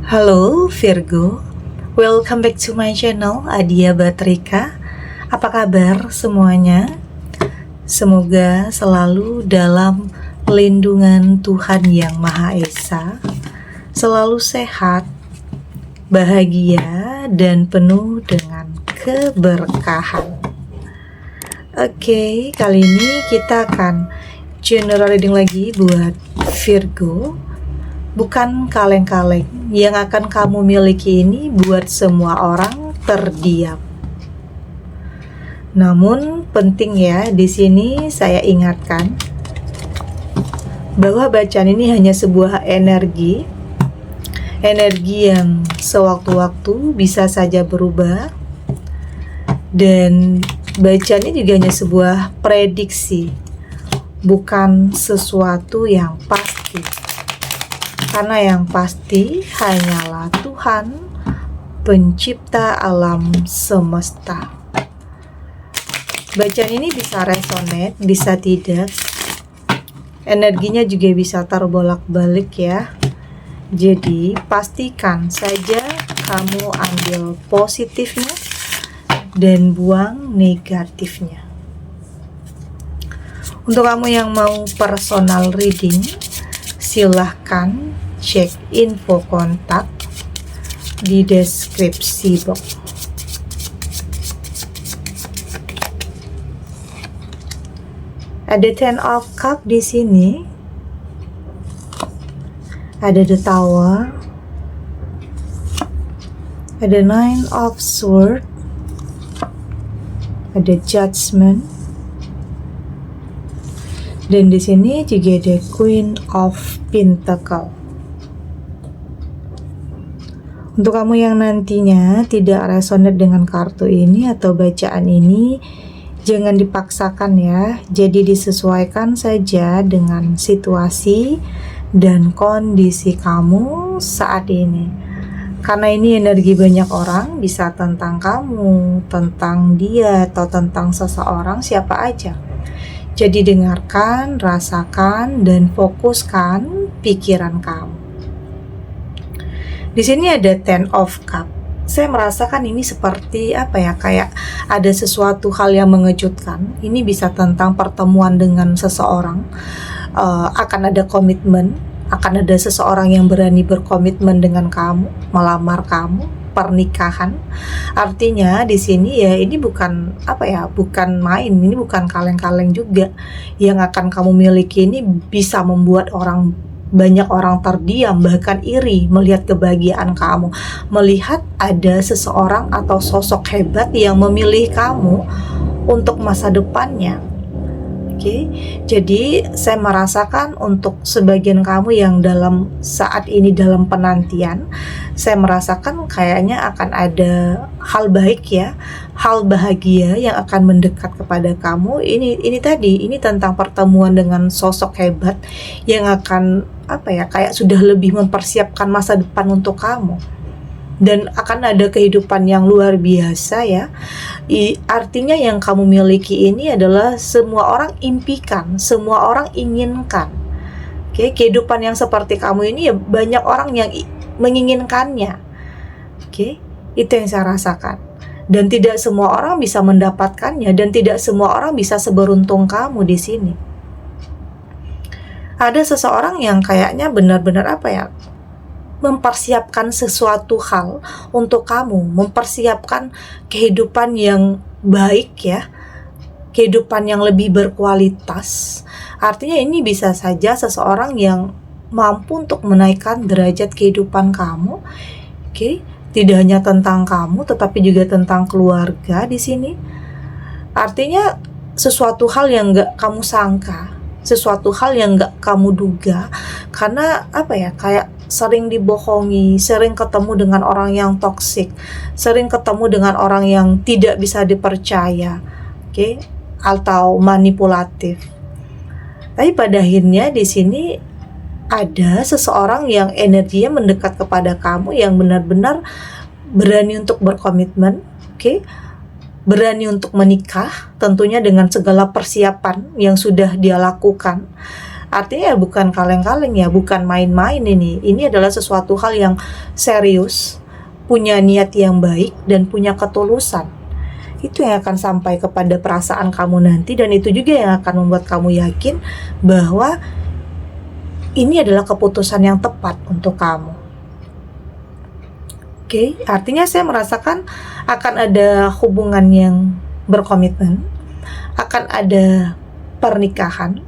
Halo Virgo, welcome back to my channel Adia Batrika. Apa kabar semuanya? Semoga selalu dalam lindungan Tuhan Yang Maha Esa, selalu sehat, bahagia, dan penuh dengan keberkahan. Oke, kali ini kita akan general reading lagi buat Virgo. Bukan kaleng-kaleng yang akan kamu miliki ini buat semua orang terdiam. Namun penting ya, di sini saya ingatkan bahwa bacaan ini hanya sebuah energi yang sewaktu-waktu bisa saja berubah, dan bacaan ini juga hanya sebuah prediksi, bukan sesuatu yang pasti. Karena yang pasti hanyalah Tuhan, pencipta alam semesta. Bacaan ini bisa resonate, bisa tidak. Energinya juga bisa terbolak-balik ya. Jadi pastikan saja kamu ambil positifnya dan buang negatifnya. Untuk kamu yang mau personal reading, silahkan cek info kontak di deskripsi box. Ada Ten of Cup di sini, ada The Tower, ada Nine of Swords, ada Judgment, dan di sini juga ada Queen of Pentacle. Untuk kamu yang nantinya tidak resonate dengan kartu ini atau bacaan ini, jangan dipaksakan ya. Jadi disesuaikan saja dengan situasi dan kondisi kamu saat ini. Karena ini energi banyak orang, bisa tentang kamu, tentang dia, atau tentang seseorang, siapa aja. Jadi dengarkan, rasakan, dan fokuskan pikiran kamu. Di sini ada Ten of Cup. Saya merasakan ini seperti kayak ada sesuatu hal yang mengejutkan. Ini bisa tentang pertemuan dengan seseorang. Akan ada komitmen, akan ada seseorang yang berani berkomitmen dengan kamu, melamar kamu, pernikahan. Artinya di sini ya ini bukan bukan main, ini bukan kaleng-kaleng juga. Yang akan kamu miliki ini bisa membuat banyak orang terdiam, bahkan iri melihat kebahagiaan kamu, melihat ada seseorang atau sosok hebat yang memilih kamu untuk masa depannya. Oke, jadi saya merasakan untuk sebagian kamu yang dalam saat ini dalam penantian, saya merasakan kayaknya akan ada hal baik ya, hal bahagia yang akan mendekat kepada kamu. Ini tentang pertemuan dengan sosok hebat yang akan kayak sudah lebih mempersiapkan masa depan untuk kamu. Dan akan ada kehidupan yang luar biasa ya. Artinya yang kamu miliki ini adalah semua orang impikan, semua orang inginkan. Oke, kehidupan yang seperti kamu ini ya banyak orang yang menginginkannya. Oke, itu yang saya rasakan. Dan tidak semua orang bisa mendapatkannya, dan tidak semua orang bisa seberuntung kamu di sini. Ada seseorang yang kayaknya benar-benar mempersiapkan sesuatu hal untuk kamu, mempersiapkan kehidupan yang baik ya, kehidupan yang lebih berkualitas. Artinya ini bisa saja seseorang yang mampu untuk menaikkan derajat kehidupan kamu. Oke, tidak hanya tentang kamu, tetapi juga tentang keluarga di sini. Artinya sesuatu hal yang gak kamu sangka, sesuatu hal yang gak kamu duga, karena kayak sering dibohongi, sering ketemu dengan orang yang toksik, sering ketemu dengan orang yang tidak bisa dipercaya, atau manipulatif. Tapi pada akhirnya di sini ada seseorang yang energinya mendekat kepada kamu, yang benar-benar berani untuk berkomitmen, berani untuk menikah, tentunya dengan segala persiapan yang sudah dia lakukan. Artinya ya bukan kaleng-kaleng ya, bukan main-main ini. Ini adalah sesuatu hal yang serius, punya niat yang baik, dan punya ketulusan. Itu yang akan sampai kepada perasaan kamu nanti, dan itu juga yang akan membuat kamu yakin bahwa ini adalah keputusan yang tepat untuk kamu. Oke, artinya saya merasakan akan ada hubungan yang berkomitmen, akan ada pernikahan,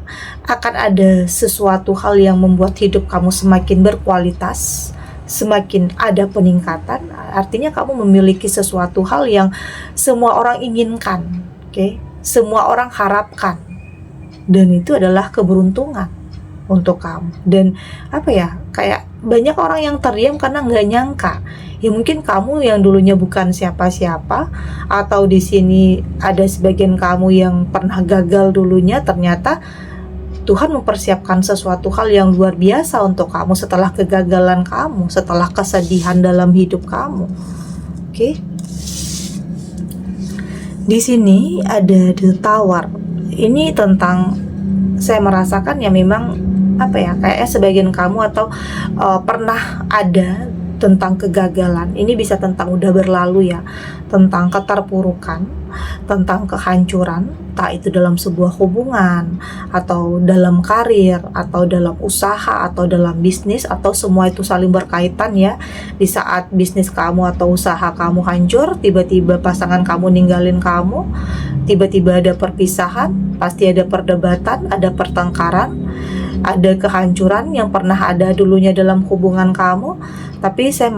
akan ada sesuatu hal yang membuat hidup kamu semakin berkualitas, semakin ada peningkatan. Artinya kamu memiliki sesuatu hal yang semua orang inginkan, oke? Semua orang harapkan, dan itu adalah keberuntungan untuk kamu. Dan kayak banyak orang yang terdiam karena nggak nyangka. Ya mungkin kamu yang dulunya bukan siapa-siapa, atau di sini ada sebagian kamu yang pernah gagal dulunya, ternyata Tuhan mempersiapkan sesuatu hal yang luar biasa untuk kamu setelah kegagalan kamu, setelah kesedihan dalam hidup kamu. Oke. Di sini ada The Tower. Ini tentang, saya merasakan ya memang kayaknya sebagian kamu atau pernah ada tentang kegagalan. Ini bisa tentang udah berlalu ya, tentang keterpurukan, tentang kehancuran, entah itu dalam sebuah hubungan, atau dalam karir, atau dalam usaha, atau dalam bisnis, atau semua itu saling berkaitan ya. Di saat bisnis kamu atau usaha kamu hancur, tiba-tiba pasangan kamu ninggalin kamu, tiba-tiba ada perpisahan, pasti ada perdebatan, ada pertengkaran, ada kehancuran yang pernah ada dulunya dalam hubungan kamu. Tapi saya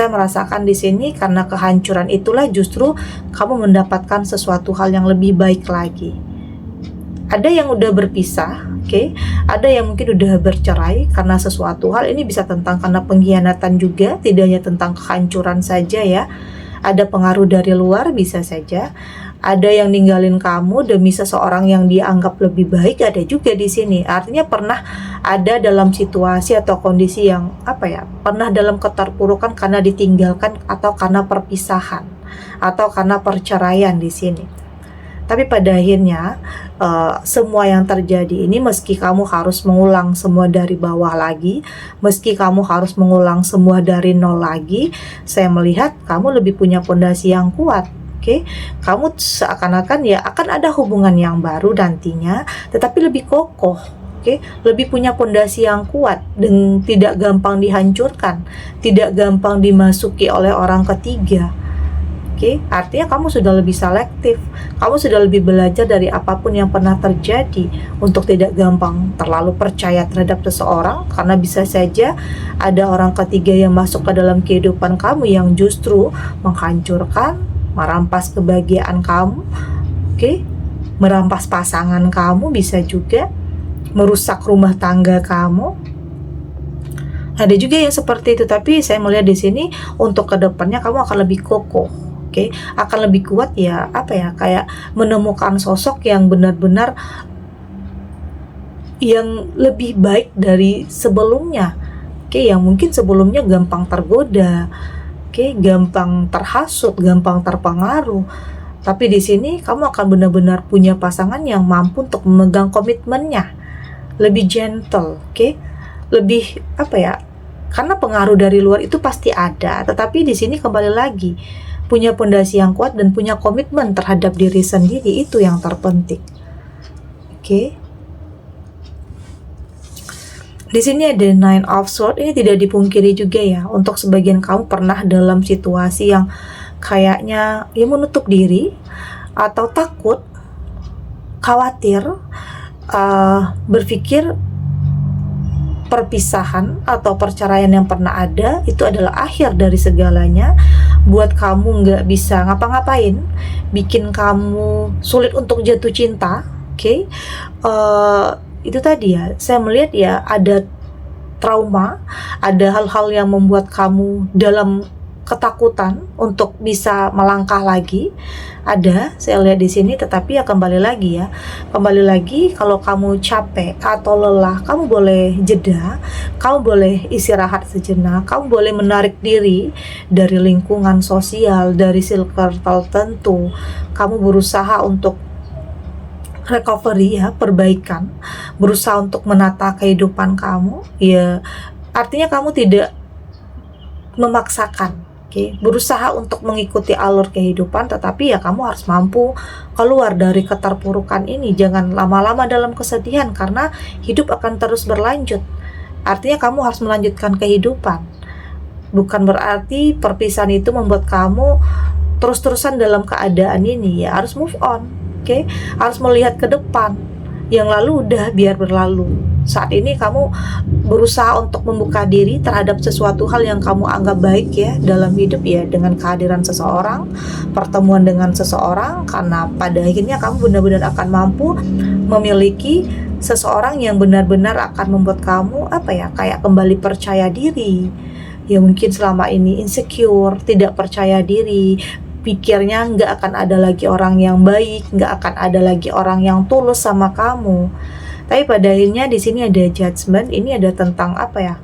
merasakan di sini karena kehancuran itulah justru kamu mendapatkan sesuatu hal yang lebih baik lagi. Ada yang udah berpisah, oke? Ada yang mungkin udah bercerai karena sesuatu hal. Ini bisa tentang karena pengkhianatan juga, tidak hanya tentang kehancuran saja ya. Ada pengaruh dari luar, bisa saja. Ada yang ninggalin kamu demi seseorang yang dia anggap lebih baik, ada juga di sini. Artinya pernah ada dalam situasi atau kondisi yang pernah dalam keterpurukan karena ditinggalkan, atau karena perpisahan, atau karena perceraian di sini. Tapi pada akhirnya semua yang terjadi ini, meski kamu harus mengulang semua dari bawah lagi, meski kamu harus mengulang semua dari nol lagi, saya melihat kamu lebih punya fondasi yang kuat. Oke, kamu seakan-akan ya akan ada hubungan yang baru nantinya, tetapi lebih kokoh. Oke, lebih punya fondasi yang kuat dan tidak gampang dihancurkan, tidak gampang dimasuki oleh orang ketiga. Oke, artinya kamu sudah lebih selektif, kamu sudah lebih belajar dari apapun yang pernah terjadi untuk tidak gampang terlalu percaya terhadap seseorang, karena bisa saja ada orang ketiga yang masuk ke dalam kehidupan kamu yang justru menghancurkan, merampas kebahagiaan kamu, merampas pasangan kamu, bisa juga merusak rumah tangga kamu. Ada juga yang seperti itu, tapi saya melihat di sini untuk kedepannya kamu akan lebih kokoh, akan lebih kuat ya, kayak menemukan sosok yang benar-benar yang lebih baik dari sebelumnya, yang mungkin sebelumnya gampang tergoda, gampang terhasut, gampang terpengaruh. Tapi di sini kamu akan benar-benar punya pasangan yang mampu untuk memegang komitmennya, lebih gentle, lebih karena pengaruh dari luar itu pasti ada, tetapi di sini kembali lagi punya fondasi yang kuat dan punya komitmen terhadap diri sendiri, itu yang terpenting. Di sini ada Nine of Swords. Ini tidak dipungkiri juga ya, untuk sebagian kamu pernah dalam situasi yang kayaknya ya menutup diri, atau takut, khawatir, berpikir perpisahan atau perceraian yang pernah ada itu adalah akhir dari segalanya, buat kamu nggak bisa ngapa-ngapain, bikin kamu sulit untuk jatuh cinta. Itu tadi ya, saya melihat ya ada trauma, ada hal-hal yang membuat kamu dalam ketakutan untuk bisa melangkah lagi. Ada, saya lihat di sini, tetapi ya kembali lagi kalau kamu capek atau lelah, kamu boleh jeda, kamu boleh istirahat sejenak, kamu boleh menarik diri dari lingkungan sosial, dari circle tertentu. Kamu berusaha untuk recovery ya, perbaikan, berusaha untuk menata kehidupan kamu, ya artinya kamu tidak memaksakan, oke, berusaha untuk mengikuti alur kehidupan, tetapi ya kamu harus mampu keluar dari keterpurukan ini. Jangan lama-lama dalam kesedihan, karena hidup akan terus berlanjut. Artinya kamu harus melanjutkan kehidupan. Bukan berarti perpisahan itu membuat kamu terus-terusan dalam keadaan ini, ya harus move on, oke? Harus melihat ke depan. Yang lalu udah biar berlalu. Saat ini kamu berusaha untuk membuka diri terhadap sesuatu hal yang kamu anggap baik ya dalam hidup, ya dengan kehadiran seseorang, pertemuan dengan seseorang, karena pada akhirnya kamu benar-benar akan mampu memiliki seseorang yang benar-benar akan membuat kamu kayak kembali percaya diri. Ya mungkin selama ini insecure, tidak percaya diri, pikirnya nggak akan ada lagi orang yang baik, nggak akan ada lagi orang yang tulus sama kamu. Tapi pada akhirnya di sini ada judgment. Ini ada tentang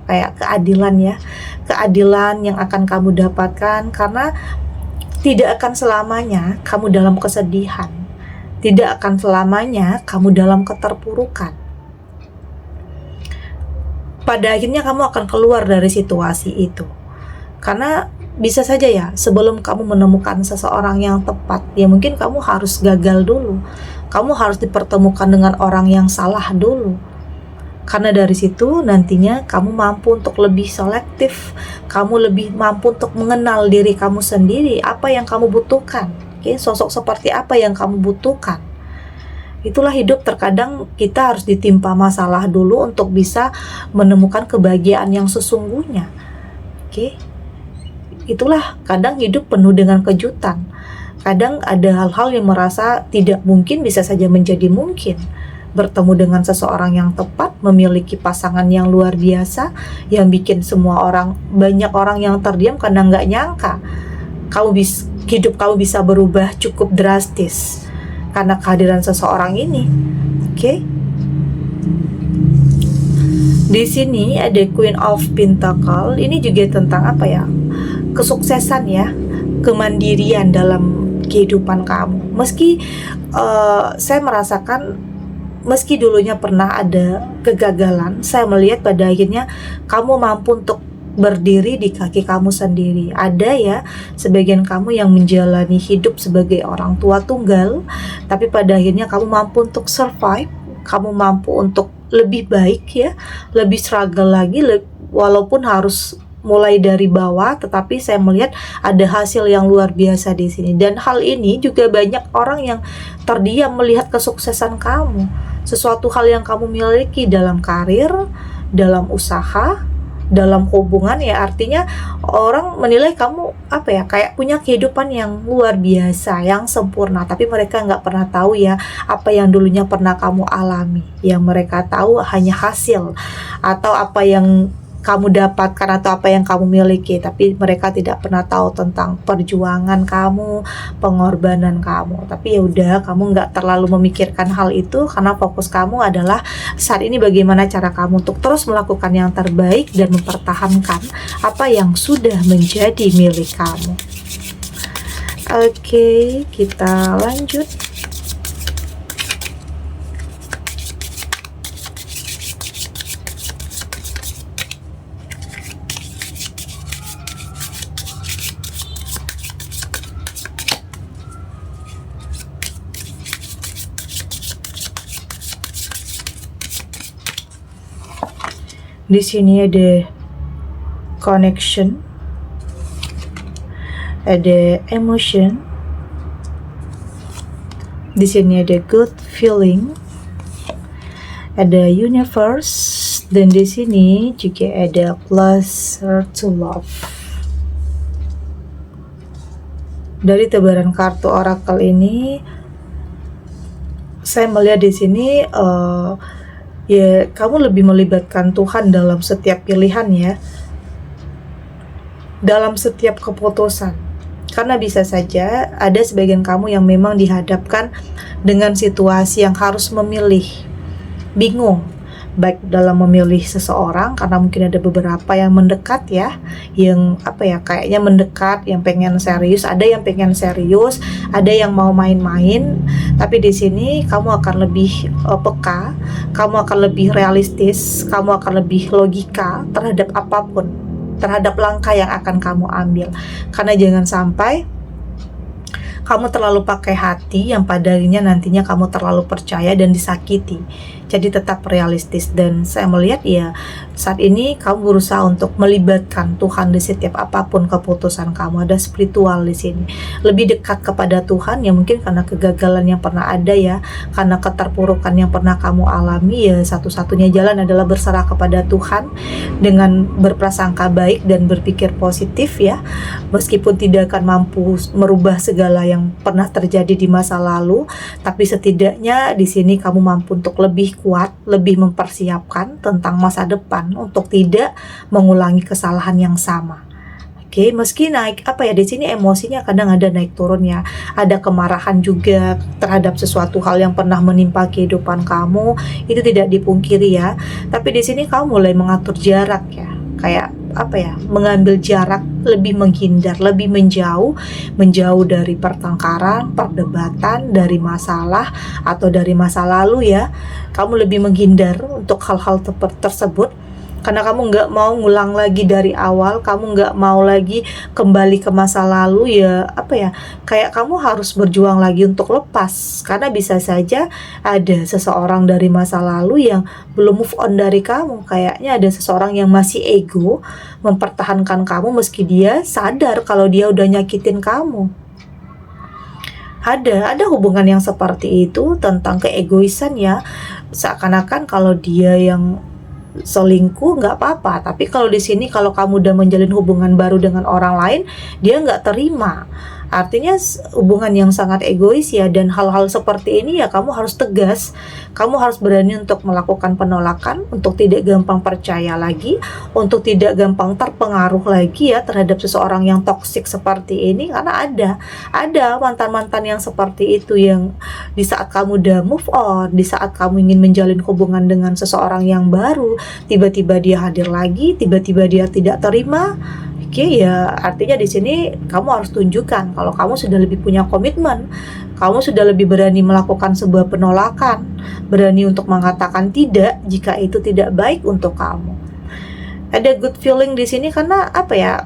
kayak keadilan ya, keadilan yang akan kamu dapatkan, karena tidak akan selamanya kamu dalam kesedihan, tidak akan selamanya kamu dalam keterpurukan. Pada akhirnya kamu akan keluar dari situasi itu, karena bisa saja ya sebelum kamu menemukan seseorang yang tepat, ya mungkin kamu harus gagal dulu, kamu harus dipertemukan dengan orang yang salah dulu. Karena dari situ nantinya kamu mampu untuk lebih selektif, kamu lebih mampu untuk mengenal diri kamu sendiri, apa yang kamu butuhkan, sosok seperti apa yang kamu butuhkan. Itulah hidup, terkadang kita harus ditimpa masalah dulu untuk bisa menemukan kebahagiaan yang sesungguhnya. Itulah kadang hidup penuh dengan kejutan. Kadang ada hal-hal yang merasa tidak mungkin bisa saja menjadi mungkin. Bertemu dengan seseorang yang tepat, memiliki pasangan yang luar biasa, yang bikin banyak orang yang terdiam karena nggak nyangka hidup kamu bisa berubah cukup drastis karena kehadiran seseorang ini. Di sini ada Queen of Pentacle. Ini juga tentang kesuksesan ya, kemandirian dalam kehidupan kamu. Meski saya merasakan, meski dulunya pernah ada kegagalan, saya melihat pada akhirnya kamu mampu untuk berdiri di kaki kamu sendiri. Ada ya sebagian kamu yang menjalani hidup sebagai orang tua tunggal, tapi pada akhirnya kamu mampu untuk survive, kamu mampu untuk lebih baik ya, lebih struggle lagi, walaupun harus mulai dari bawah, tetapi saya melihat ada hasil yang luar biasa di sini. Dan hal ini juga banyak orang yang terdiam melihat kesuksesan kamu, sesuatu hal yang kamu miliki dalam karir, dalam usaha, dalam hubungan, ya artinya orang menilai kamu kayak punya kehidupan yang luar biasa, yang sempurna, tapi mereka nggak pernah tahu ya apa yang dulunya pernah kamu alami. Yang mereka tahu hanya hasil atau apa yang kamu dapatkan atau apa yang kamu miliki, tapi mereka tidak pernah tahu tentang perjuangan kamu, pengorbanan kamu. Tapi ya udah, kamu nggak terlalu memikirkan hal itu, karena fokus kamu adalah saat ini bagaimana cara kamu untuk terus melakukan yang terbaik dan mempertahankan apa yang sudah menjadi milik kamu. Oke, kita lanjut. Di sini ada connection, ada emotion, di sini ada good feeling, ada universe, dan di sini juga ada pleasure to love. Dari tebaran kartu oracle ini, saya melihat di sini ya kamu lebih melibatkan Tuhan dalam setiap pilihan ya, dalam setiap keputusan. Karena bisa saja ada sebagian kamu yang memang dihadapkan dengan situasi yang harus memilih, bingung, baik dalam memilih seseorang, karena mungkin ada beberapa yang mendekat ya, yang kayaknya mendekat, yang pengen serius, ada yang pengen serius, ada yang mau main-main. Tapi di sini kamu akan lebih peka, kamu akan lebih realistis, kamu akan lebih logika terhadap apapun, terhadap langkah yang akan kamu ambil. Karena jangan sampai kamu terlalu pakai hati yang padanya nantinya kamu terlalu percaya dan disakiti. Jadi tetap realistis, dan saya melihat ya saat ini kamu berusaha untuk melibatkan Tuhan di setiap apapun keputusan kamu. Ada spiritual di sini, lebih dekat kepada Tuhan ya, mungkin karena kegagalan yang pernah ada ya, karena keterpurukan yang pernah kamu alami ya, satu-satunya jalan adalah berserah kepada Tuhan dengan berprasangka baik dan berpikir positif ya, meskipun tidak akan mampu merubah segala yang pernah terjadi di masa lalu, tapi setidaknya di sini kamu mampu untuk lebih kuat, lebih mempersiapkan tentang masa depan untuk tidak mengulangi kesalahan yang sama. Oke, meski naik di sini emosinya kadang ada naik turun ya, ada kemarahan juga terhadap sesuatu hal yang pernah menimpa kehidupan kamu, itu tidak dipungkiri ya. Tapi di sini kamu mulai mengatur jarak ya, kayak mengambil jarak, lebih menghindar, lebih menjauh dari pertengkaran, perdebatan, dari masalah atau dari masa lalu ya. Kamu lebih menghindar untuk hal-hal tersebut karena kamu nggak mau ngulang lagi dari awal, kamu nggak mau lagi kembali ke masa lalu ya, kayak kamu harus berjuang lagi untuk lepas, karena bisa saja ada seseorang dari masa lalu yang belum move on dari kamu. Kayaknya ada seseorang yang masih ego mempertahankan kamu meski dia sadar kalau dia udah nyakitin kamu. Ada hubungan yang seperti itu tentang keegoisan ya, seakan-akan kalau dia yang selingkuh nggak apa-apa, tapi kalau di sini kalau kamu udah menjalin hubungan baru dengan orang lain, dia nggak terima. Artinya hubungan yang sangat egois ya, dan hal-hal seperti ini ya kamu harus tegas, kamu harus berani untuk melakukan penolakan, untuk tidak gampang percaya lagi, untuk tidak gampang terpengaruh lagi ya terhadap seseorang yang toksik seperti ini. Karena ada mantan-mantan yang seperti itu, yang di saat kamu udah move on, di saat kamu ingin menjalin hubungan dengan seseorang yang baru, tiba-tiba dia hadir lagi, tiba-tiba dia tidak terima. Oke ya, artinya di sini kamu harus tunjukkan kalau kamu sudah lebih punya komitmen, kamu sudah lebih berani melakukan sebuah penolakan, berani untuk mengatakan tidak jika itu tidak baik untuk kamu. Ada good feeling di sini karena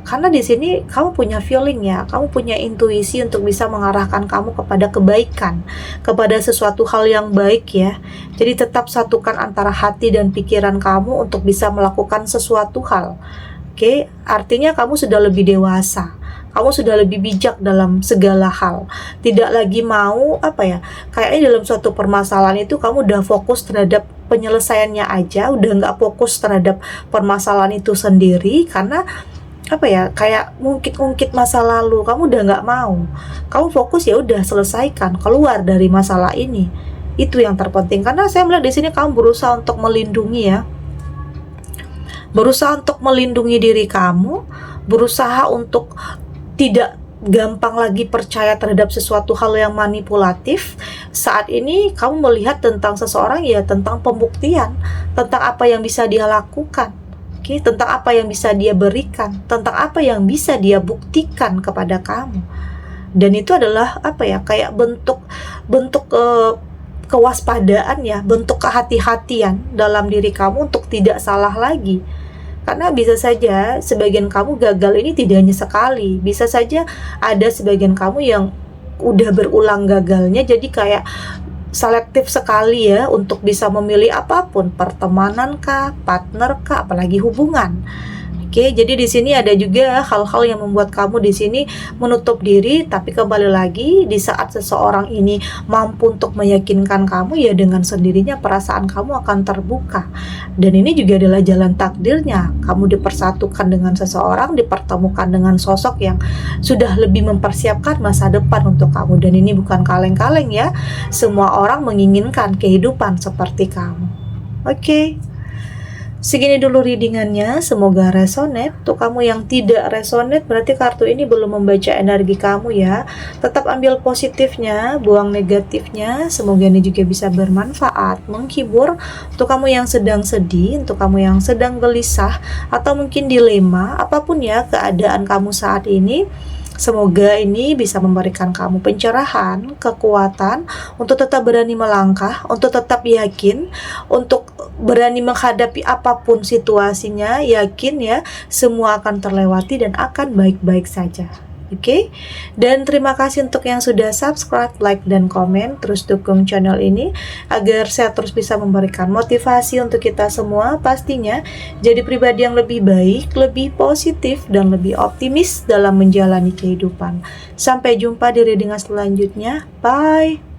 karena di sini kamu punya feeling ya, kamu punya intuisi untuk bisa mengarahkan kamu kepada kebaikan, kepada sesuatu hal yang baik ya. Jadi tetap satukan antara hati dan pikiran kamu untuk bisa melakukan sesuatu hal. Oke, artinya kamu sudah lebih dewasa, kamu sudah lebih bijak dalam segala hal. Tidak lagi mau kayaknya dalam suatu permasalahan itu kamu udah fokus terhadap penyelesaiannya aja, udah nggak fokus terhadap permasalahan itu sendiri, karena kayak ngungkit masa lalu, kamu udah nggak mau. Kamu fokus ya udah selesaikan, keluar dari masalah ini. Itu yang terpenting, karena saya melihat di sini kamu berusaha untuk melindungi ya. Berusaha untuk melindungi diri kamu, berusaha untuk tidak gampang lagi percaya terhadap sesuatu hal yang manipulatif. Saat ini kamu melihat tentang seseorang ya, tentang pembuktian, tentang apa yang bisa dia lakukan, tentang apa yang bisa dia berikan, tentang apa yang bisa dia buktikan kepada kamu. Dan itu adalah kayak bentuk kewaspadaan ya, bentuk kehati-hatian dalam diri kamu untuk tidak salah lagi. Karena bisa saja sebagian kamu gagal ini tidak hanya sekali, bisa saja ada sebagian kamu yang udah berulang gagalnya, jadi kayak selektif sekali ya untuk bisa memilih apapun, pertemanan kah, partner kah, apalagi hubungan. Oke, jadi di sini ada juga hal-hal yang membuat kamu di sini menutup diri, tapi kembali lagi di saat seseorang ini mampu untuk meyakinkan kamu ya, dengan sendirinya perasaan kamu akan terbuka. Dan ini juga adalah jalan takdirnya, kamu dipersatukan dengan seseorang, dipertemukan dengan sosok yang sudah lebih mempersiapkan masa depan untuk kamu. Dan ini bukan kaleng-kaleng ya, semua orang menginginkan kehidupan seperti kamu. Oke. Segini dulu readingannya, semoga resonate. Untuk kamu yang tidak resonate, berarti kartu ini belum membaca energi kamu ya. Tetap ambil positifnya, buang negatifnya. Semoga ini juga bisa bermanfaat, menghibur. Untuk kamu yang sedang sedih, untuk kamu yang sedang gelisah, atau mungkin dilema, apapun ya keadaan kamu saat ini, semoga ini bisa memberikan kamu pencerahan, kekuatan untuk tetap berani melangkah, untuk tetap yakin, untuk berani menghadapi apapun situasinya. Yakin ya, semua akan terlewati dan akan baik-baik saja. Oke, dan terima kasih untuk yang sudah subscribe, like, dan komen. Terus dukung channel ini agar saya terus bisa memberikan motivasi untuk kita semua, pastinya jadi pribadi yang lebih baik, lebih positif, dan lebih optimis dalam menjalani kehidupan. Sampai jumpa di readingan selanjutnya. Bye.